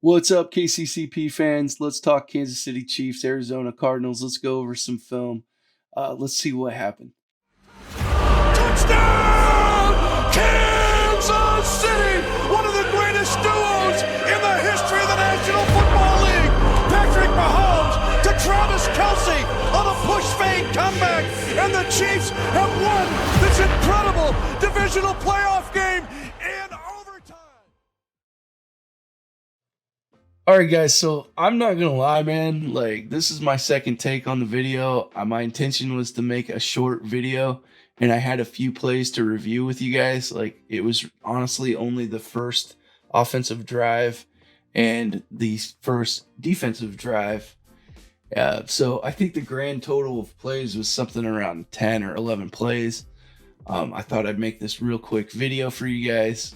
What's up, KCCP fans? Let's talk Kansas City Chiefs, Arizona Cardinals. Let's go over some film. Let's see what happened. Touchdown! Kansas City! One of the greatest duos in the history of the National Football League. Patrick Mahomes to Travis Kelce on a push-fade comeback. And the Chiefs have won this incredible divisional playoff game in overtime. All right, guys, so I'm not going to lie, man. This is my second take on the video. My intention was to make a short video, and I had a few plays to review with you guys. It was honestly only the first offensive drive and the first defensive drive. So I think the grand total of plays was something around 10 or 11 plays. I thought I'd make this real quick video for you guys.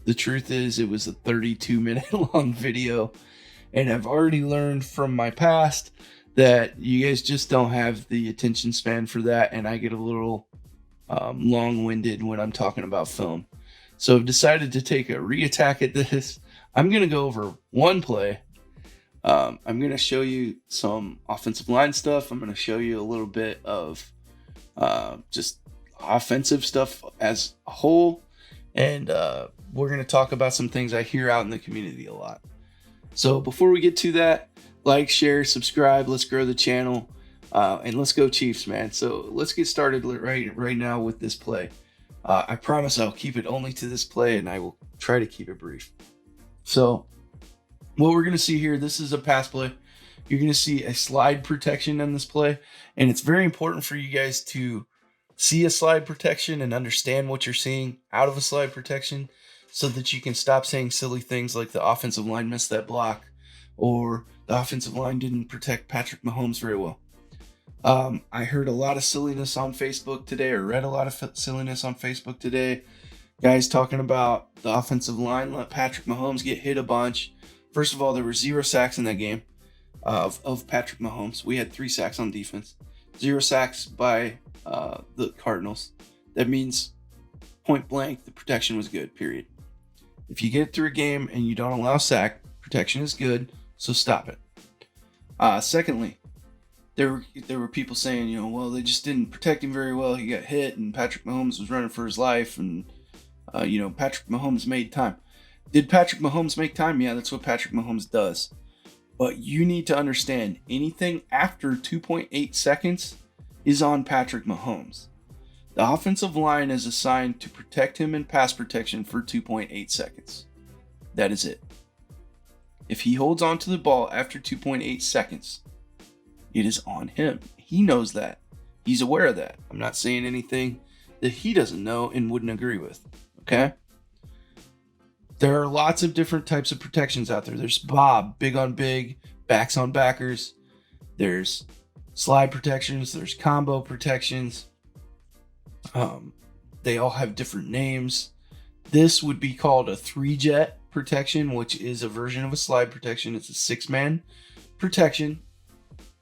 The truth is, it was a 32-minute long video, and I've already learned from my past that you guys just don't have the attention span for that, and I get a little long-winded when I'm talking about film. So I've decided to take a re-attack at this. I'm going to go over one play. I'm going to show you some offensive line stuff. I'm going to show you a little bit of just offensive stuff as a whole, and we're going to talk about some things I hear out in the community a lot. So before we get to that, like, share, subscribe. Let's grow the channel, and let's go Chiefs, man. So let's get started right now with this play. I promise I'll keep it only to this play, and I will try to keep it brief. So what we're going to see here, this is a pass play. You're going to see a slide protection on this play, and it's very important for you guys to see a slide protection and understand what you're seeing out of a slide protection so that you can stop saying silly things like the offensive line missed that block or the offensive line didn't protect Patrick Mahomes very well. I heard a lot of silliness on Facebook today, or read a lot of silliness on Facebook today. Guys talking about the offensive line let Patrick Mahomes get hit a bunch. First of all, there were 0 sacks in that game of Patrick Mahomes. We had 3 sacks on defense. 0 sacks by the Cardinals. That means point blank, the protection was good, period. If you get through a game and you don't allow sack, protection is good, so stop it. Secondly, there were people saying, well, they just didn't protect him very well. He got hit, and Patrick Mahomes was running for his life, and Patrick Mahomes made time. Did Patrick Mahomes make time? Yeah, that's what Patrick Mahomes does. But you need to understand, anything after 2.8 seconds is on Patrick Mahomes. The offensive line is assigned to protect him in pass protection for 2.8 seconds. That is it. If he holds on to the ball after 2.8 seconds, it is on him. He knows that. He's aware of that. I'm not saying anything that he doesn't know and wouldn't agree with. Okay? There are lots of different types of protections out there. There's Bob, big on big, backs on backers. There's slide protections. There's combo protections. They all have different names. This would be called a 3-jet protection, which is a version of a slide protection. It's a 6-man protection,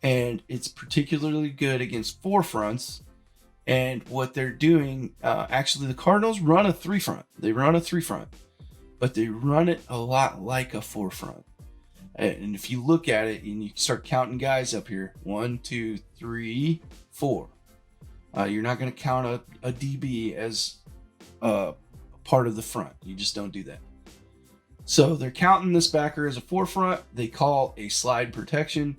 and it's particularly good against 4 fronts. And what they're doing, actually, the Cardinals run a 3-front. They run a 3-front, but they run it a lot like a 4-front. And if you look at it and you start counting guys up here, 1, 2, 3, 4. You're not going to count a DB as part of the front. You just don't do that. So they're counting this backer as a 4-front. They call a slide protection.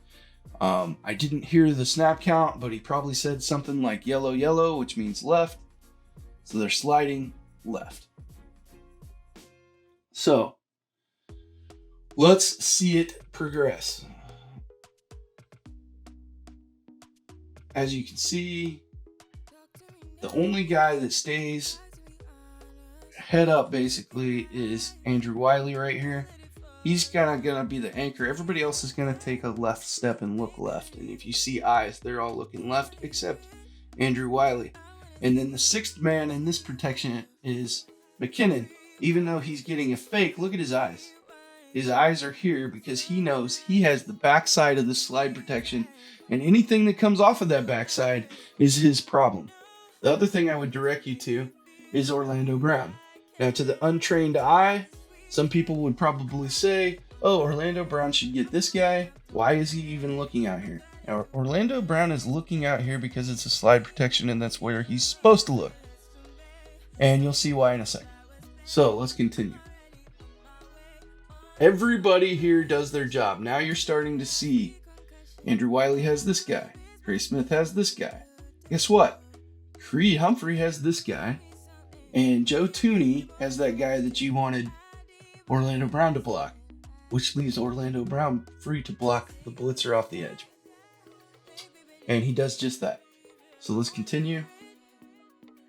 I didn't hear the snap count, but he probably said something like yellow, yellow, which means left. So they're sliding left. So let's see it progress. As you can see, the only guy that stays head up basically is Andrew Wiley right here. He's kind of going to be the anchor. Everybody else is going to take a left step and look left. And if you see eyes, they're all looking left except Andrew Wiley. And then the 6th man in this protection is McKinnon. Even though he's getting a fake, look at his eyes. His eyes are here because he knows he has the backside of the slide protection, and anything that comes off of that backside is his problem. The other thing I would direct you to is Orlando Brown. Now, to the untrained eye, some people would probably say, oh, Orlando Brown should get this guy. Why is he even looking out here? Now, Orlando Brown is looking out here because it's a slide protection and that's where he's supposed to look. And you'll see why in a second. So let's continue. Everybody here does their job. Now you're starting to see Andrew Wiley has this guy. Trey Smith has this guy. Guess what? Creed Humphrey has this guy. And Joe Tooney has that guy that you wanted Orlando Brown to block, which leaves Orlando Brown free to block the blitzer off the edge. And he does just that. So let's continue.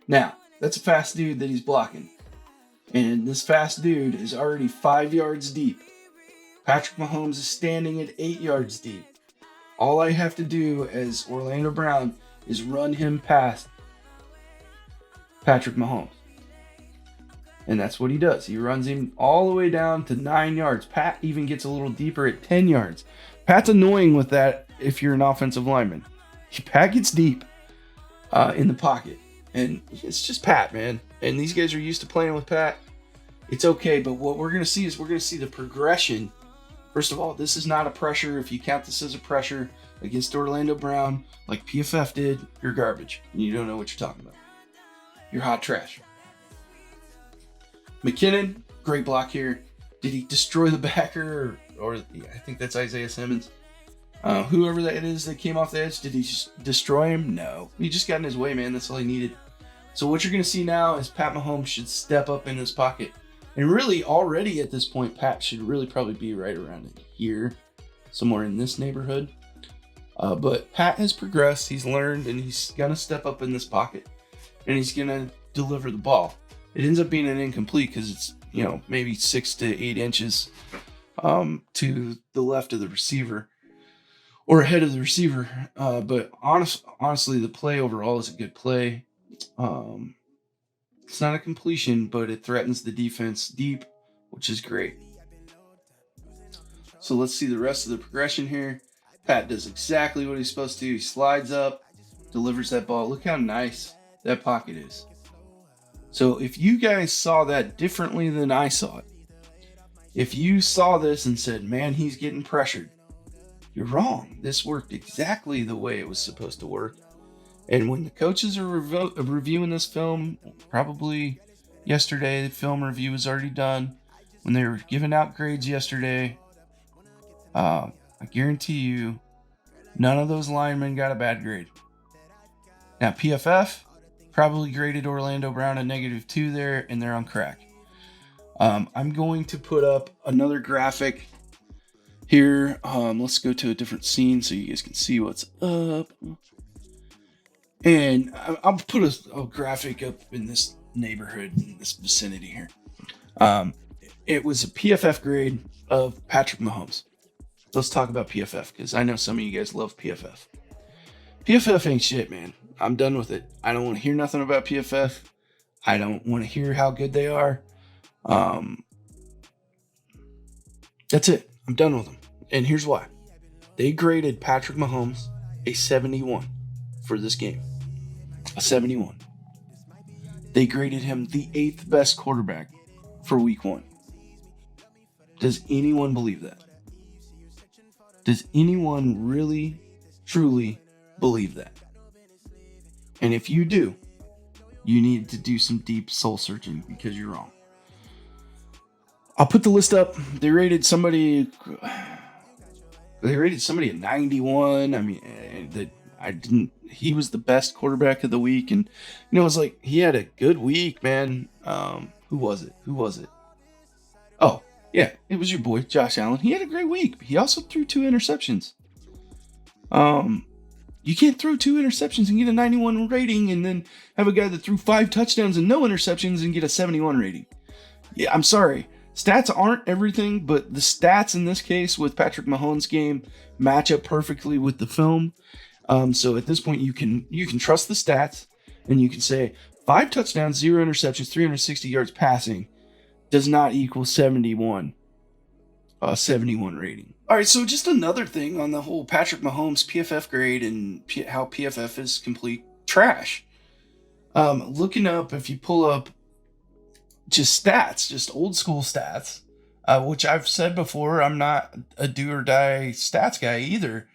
Now, that's a fast dude that he's blocking. And this fast dude is already 5 yards deep. Patrick Mahomes is standing at 8 yards deep. All I have to do as Orlando Brown is run him past Patrick Mahomes. And that's what he does. He runs him all the way down to 9 yards. Pat even gets a little deeper at 10 yards. Pat's annoying with that if you're an offensive lineman. Pat gets deep in the pocket. And it's just Pat, man. And these guys are used to playing with Pat. It's okay, but what we're going to see is we're going to see the progression. First of all, this is not a pressure. If you count this as a pressure against Orlando Brown, like PFF did, you're garbage. And you don't know what you're talking about. You're hot trash. McKinnon, great block here. Did he destroy the backer? Or I think that's Isaiah Simmons. Whoever that is that came off the edge, did he just destroy him? No. He just got in his way, man. That's all he needed. So what you're going to see now is Pat Mahomes should step up in his pocket. And really, already at this point, Pat should really probably be right around here, somewhere in this neighborhood. But Pat has progressed. He's learned, and he's going to step up in this pocket. And he's going to deliver the ball. It ends up being an incomplete because it's, maybe 6 to 8 inches to the left of the receiver. Or ahead of the receiver. But honestly, the play overall is a good play. It's not a completion, but it threatens the defense deep, which is great. So let's see the rest of the progression here. Pat does exactly what he's supposed to do. He slides up, delivers that ball. Look how nice that pocket is. So if you guys saw that differently than I saw it, if you saw this and said, man, he's getting pressured, you're wrong. This worked exactly the way it was supposed to work. And when the coaches are reviewing this film, probably yesterday, the film review was already done. When they were giving out grades yesterday, I guarantee you, none of those linemen got a bad grade. Now, PFF probably graded Orlando Brown a -2 there, and they're on crack. I'm going to put up another graphic here. Let's go to a different scene so you guys can see what's up. And I'll put a graphic up in this neighborhood, in this vicinity here. It was a PFF grade of Patrick Mahomes. Let's talk about PFF, because I know some of you guys love PFF. PFF ain't shit, man. I'm done with it. I don't want to hear nothing about PFF. I don't want to hear how good they are. That's it. I'm done with them. And here's why. They graded Patrick Mahomes a 71 for this game. A 71. They graded him the 8th best quarterback for week 1. Does anyone believe that? Does anyone really, truly believe that? And if you do, you need to do some deep soul searching, because you're wrong. I'll put the list up. They rated somebody at 91. I mean, he was the best quarterback of the week. And, it's like, he had a good week, man. Who was it? Oh, yeah, it was your boy, Josh Allen. He had a great week. He also threw 2 interceptions. You can't throw 2 interceptions and get a 91 rating and then have a guy that threw 5 touchdowns and no interceptions and get a 71 rating. Yeah, I'm sorry. Stats aren't everything, but the stats in this case with Patrick Mahomes' game match up perfectly with the film. So at this point, you can trust the stats, and you can say 5 touchdowns, 0 interceptions, 360 yards passing does not equal 71 rating. All right, so just another thing on the whole Patrick Mahomes PFF grade and how PFF is complete trash. Looking up, if you pull up just stats, just old school stats, which I've said before, I'm not a do or die stats guy either.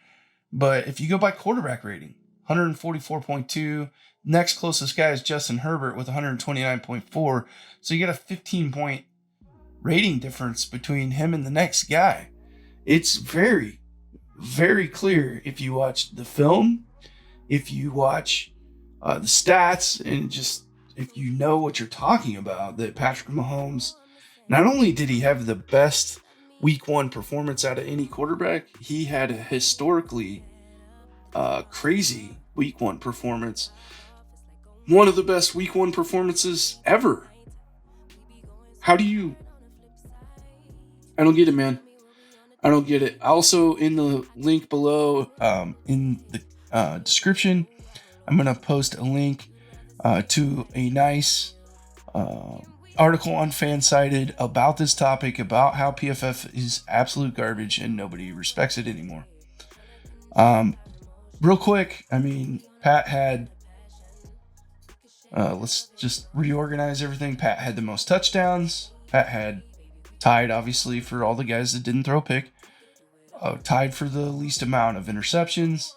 But if you go by quarterback rating, 144.2. Next closest guy is Justin Herbert with 129.4. So you get a 15-point rating difference between him and the next guy. It's very, very clear if you watch the film, if you watch the stats, and just if you know what you're talking about, that Patrick Mahomes, not only did he have the best week 1 performance out of any quarterback, he had a historically crazy week 1 performance. One of the best week 1 performances ever. How do you... I don't get it, man. I don't get it. Also, in the link below, in the description, I'm going to post a link to a nice article on Fansided about this topic, about how PFF is absolute garbage and nobody respects it anymore. Real quick, I mean, Pat had... let's just reorganize everything. Pat had the most touchdowns. Pat had tied, obviously, for all the guys that didn't throw a pick. Tied for the least amount of interceptions.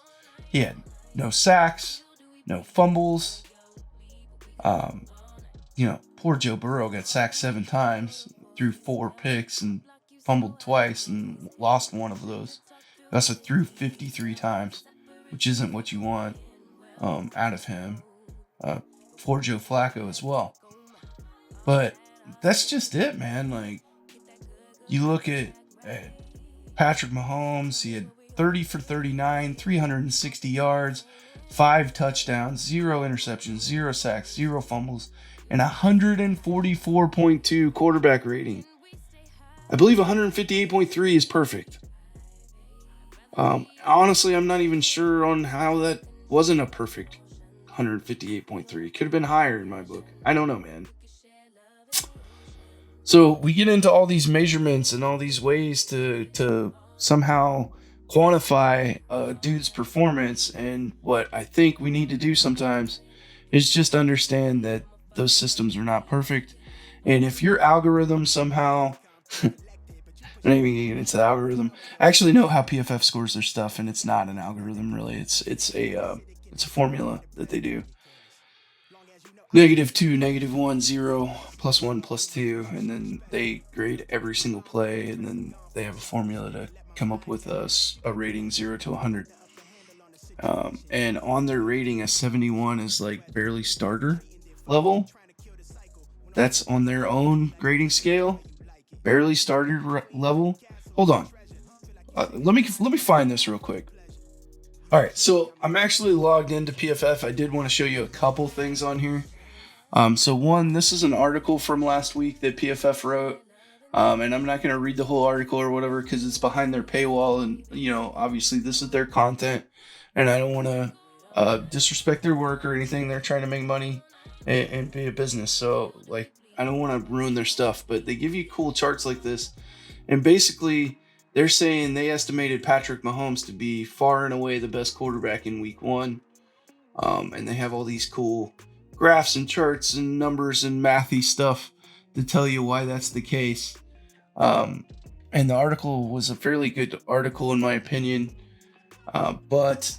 He had no sacks, no fumbles. Poor Joe Burrow got sacked 7 times, threw 4 picks, and fumbled twice, and lost one of those. He also threw 53 times, which isn't what you want out of him. For Joe Flacco as well. But that's just it, man. Like, you look at Patrick Mahomes, he had 30 for 39, 360 yards, 5 touchdowns, 0 interceptions, 0 sacks, 0 fumbles, and 144.2 quarterback rating. I believe 158.3 is perfect. Honestly, I'm not even sure on how that wasn't a perfect 158.3. Could have been higher in my book. I don't know, man. So we get into all these measurements and all these ways to somehow quantify a dude's performance. And what I think we need to do sometimes is just understand that those systems are not perfect. And if your algorithm somehow... I'm not even getting into the algorithm. I actually know how PFF scores their stuff, and it's not an algorithm, really. It's a formula that they do. -2, -1, 0, +1, +2, and then they grade every single play, and then they have a formula to come up with a rating 0 to 100. And on their rating, a 71 is like barely starter level. That's on their own grading scale, barely starter level. Hold on, let me find this real quick. All right, so I'm actually logged into PFF. I did want to show you a couple things on here. So one, this is an article from last week that PFF wrote, and I'm not going to read the whole article or whatever because it's behind their paywall, and obviously this is their content, and I don't want to disrespect their work or anything. They're trying to make money and be a business, so like I don't want to ruin their stuff. But they give you cool charts like this, and basically they're saying they estimated Patrick Mahomes to be far and away the best quarterback in week 1, and they have all these cool graphs and charts and numbers and mathy stuff to tell you why that's the case. And the article was a fairly good article in my opinion, but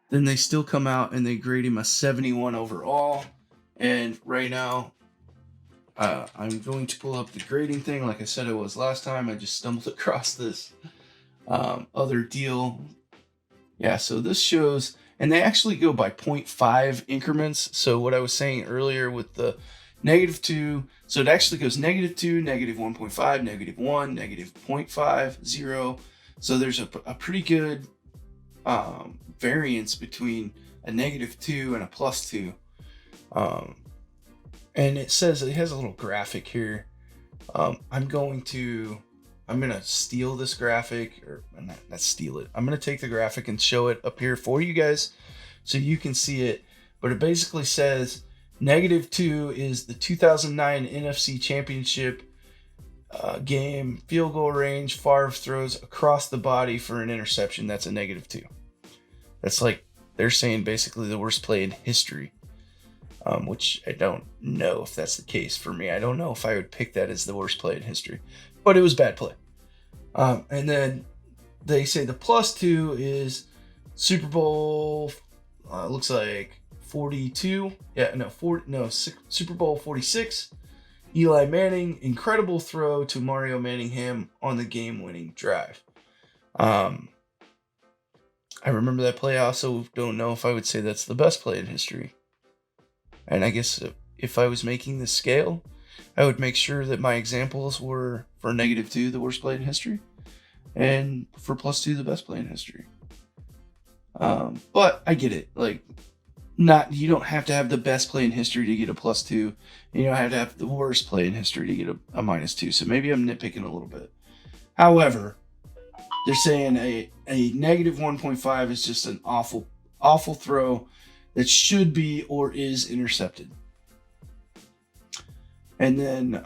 then they still come out and they grade him a 71 overall. And right now I'm going to pull up the grading thing like I said it was last time. I just stumbled across this other deal. Yeah, so this shows, and they actually go by 0.5 increments. So what I was saying earlier with the -2, so it actually goes -2, -1.5, -1, -0.5, 0. So there's a pretty good variance between a -2 and a +2. And it says, it has a little graphic here. I'm going to steal this graphic, or not steal it. I'm going to take the graphic and show it up here for you guys so you can see it. But it basically says -2 is the 2009 NFC Championship game, field goal range, Favre throws across the body for an interception. That's a -2. That's like, they're saying basically the worst play in history. Which I don't know if that's the case for me. I don't know if I would pick that as the worst play in history. but it was bad play. And then they say the +2 is Super Bowl, looks like 42. Super Bowl 46. Eli Manning, incredible throw to Mario Manningham on the game-winning drive. I remember that play. I also don't know if I would say that's the best play in history. And I guess if I was making this scale, I would make sure that my examples were for -2, the worst play in history, and for +2, the best play in history. But I get it. Like, you don't have to have the best play in history to get a +2. You don't have to have the worst play in history to get a -2. So maybe I'm nitpicking a little bit. However, they're saying a -1.5 is just an awful throw that should be or is intercepted. And then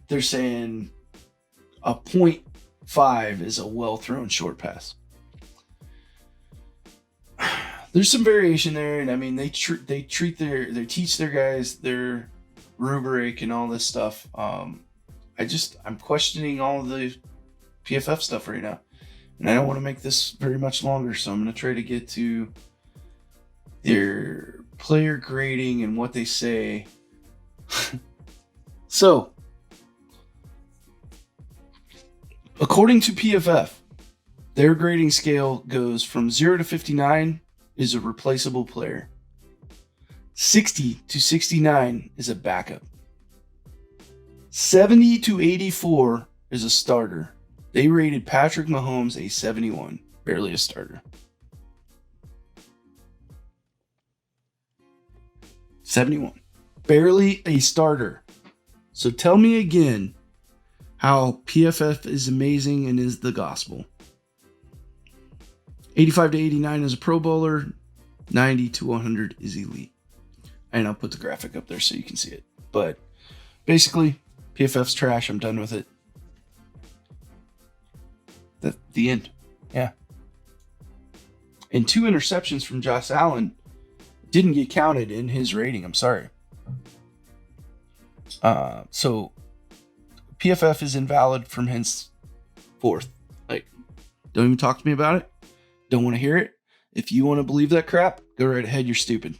they're saying a 0.5 is a well-thrown short pass. There's some variation there, and I mean they teach their guys their rubric and all this stuff. I'm questioning all of the PFF stuff right now, and I don't want to make this very much longer, so I'm going to try to get to their player grading and what they say. So, according to PFF, their grading scale goes from 0 to 59 is a replaceable player. 60 to 69 is a backup. 70 to 84 is a starter. They rated Patrick Mahomes a 71, barely a starter. 71, barely a starter. So tell me again how PFF is amazing and is the gospel. 85 to 89 is a Pro Bowler. 90 to 100 is elite. And I'll put the graphic up there so you can see it. But basically, PFF's trash. I'm done with it. The end. Yeah. And 2 interceptions from Josh Allen didn't get counted in his rating. I'm sorry. So PFF is invalid from henceforth. Like, don't even talk to me about it. Don't want to hear it. If you want to believe that crap, go right ahead. You're stupid.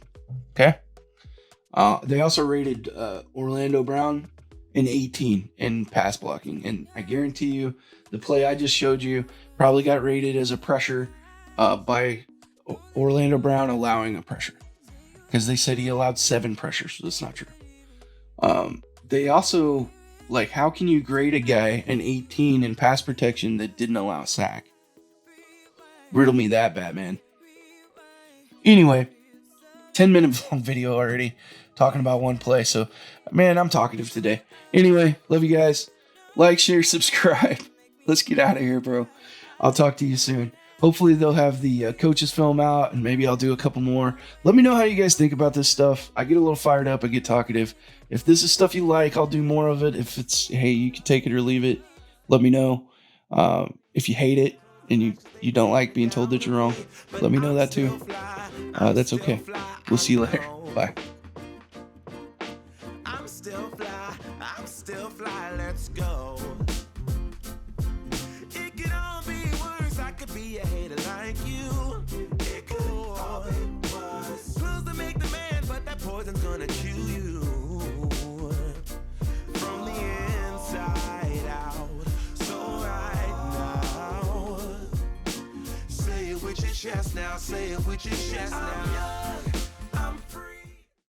Okay? They also rated Orlando Brown an 18 in pass blocking. And I guarantee you, the play I just showed you probably got rated as a pressure by Orlando Brown allowing a pressure. Because they said he allowed 7 pressures. So that's not true. They also, like, how can you grade a guy an 18 in pass protection that didn't allow a sack? Riddle me that, Batman. Anyway, 10-minute long video already talking about one play. So, man, I'm talkative today. Anyway, love you guys. Like, share, subscribe. Let's get out of here, bro. I'll talk to you soon. Hopefully they'll have the coaches film out, and maybe I'll do a couple more. Let me know how you guys think about this stuff. I get a little fired up. I get talkative. If this is stuff you like, I'll do more of it. If it's, hey, you can take it or leave it, let me know. If you hate it and you don't like being told that you're wrong, let me know that too. That's okay. We'll see you later. Bye. I'm still fly, let's go. It could all be worse, I could be a hater like you. It could all be worse. Clothes to make the man, but that poison's gonna chew you. From the inside out, so right now. Say it with your chest now, say it with your chest now.